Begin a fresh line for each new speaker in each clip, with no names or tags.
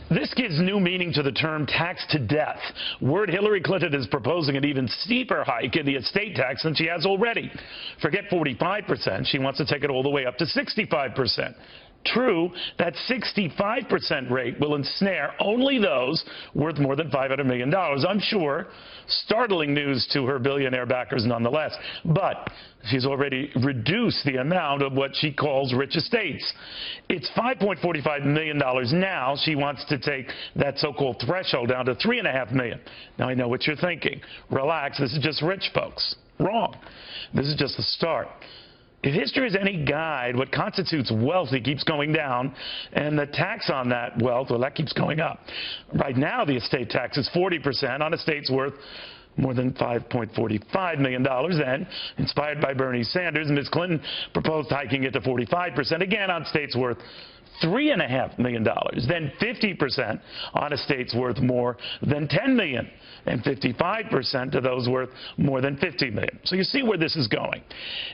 This gives new meaning to the term tax to death. Word Hillary Clinton is proposing an even steeper hike in the estate tax than she has already. Forget 45%. She wants to take it all the way up to 65%. True, that 65% rate will ensnare only those worth more than $500 million. I'm sure startling news to her billionaire backers nonetheless. But she's already reduced the amount of what she calls rich estates. It's $5.45 million now. She wants to take that so-called threshold down to $3.5 million. Now, I know what you're thinking. Relax, this is just rich folks. Wrong. This is just the start. If history is any guide, what constitutes wealthy keeps going down, and the tax on that wealth, well, that keeps going up. Right now, the estate tax is 40% on estates worth more than $5.45 million. Then, inspired by Bernie Sanders, Ms. Clinton proposed hiking it to 45%, again on estates worth $3.5 million, then 50% on estates worth more than $10 million, and 55% to those worth more than $50 million. So you see where this is going.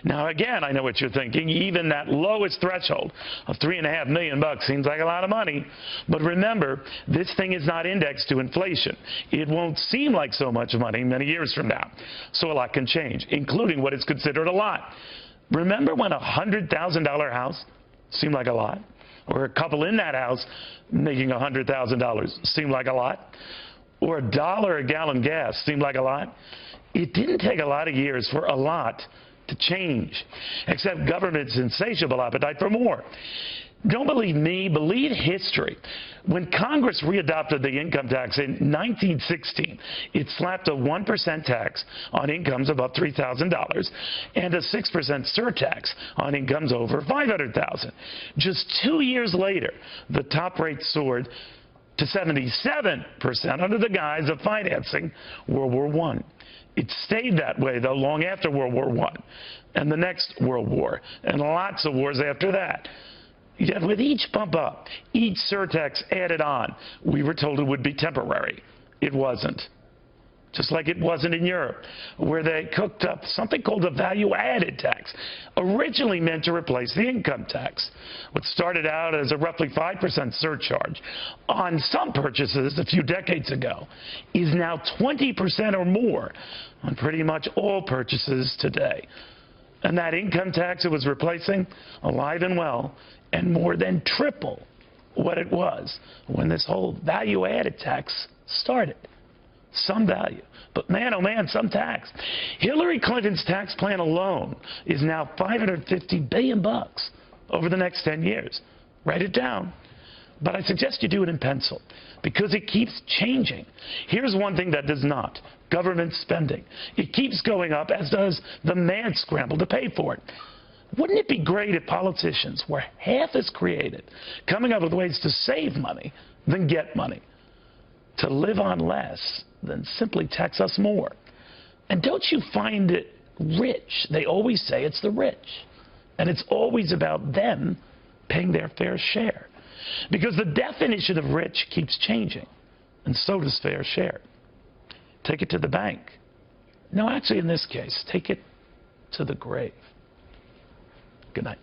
Now, again, I know what you're thinking. Even that lowest threshold of $3.5 million seems like a lot of money. But remember, this thing is not indexed to inflation. It won't seem like so much money many years from now. So a lot can change, including what is considered a lot. Remember when a $100,000 house seemed like a lot? Or a couple in that house making $100,000 seemed like a lot? Or $1 a gallon gas seemed like a lot? It didn't take a lot of years for a lot to change, except government's insatiable appetite for more. Don't believe me, believe history. When Congress readopted the income tax in 1916, it slapped a 1% tax on incomes above $3,000 and a 6% surtax on incomes over $500,000. Just 2 years later, the top rate soared to 77% under the guise of financing World War I. It stayed that way, though, long after World War I and the next World War and lots of wars after that. Yet with each bump up, each surtax added on, we were told it would be temporary. It wasn't. Just like it wasn't in Europe, where they cooked up something called a value-added tax, originally meant to replace the income tax. What started out as a roughly 5% surcharge on some purchases a few decades ago is now 20% or more on pretty much all purchases today. And that income tax it was replacing, alive and well, and more than triple what it was when this whole value-added tax started. Some value, but man, oh man, some tax. Hillary Clinton's tax plan alone is now $550 billion over the next 10 years. Write it down. But I suggest you do it in pencil because it keeps changing. Here's one thing that does not: government spending. It keeps going up, as does the mad scramble to pay for it. Wouldn't it be great if politicians were half as creative, coming up with ways to save money than get money, to live on less than simply tax us more? And don't you find it rich? They always say it's the rich, and it's always about them paying their fair share, because the definition of rich keeps changing, and so does fair share. Take it to the bank. No, actually, in this case, take it to the grave. Good night.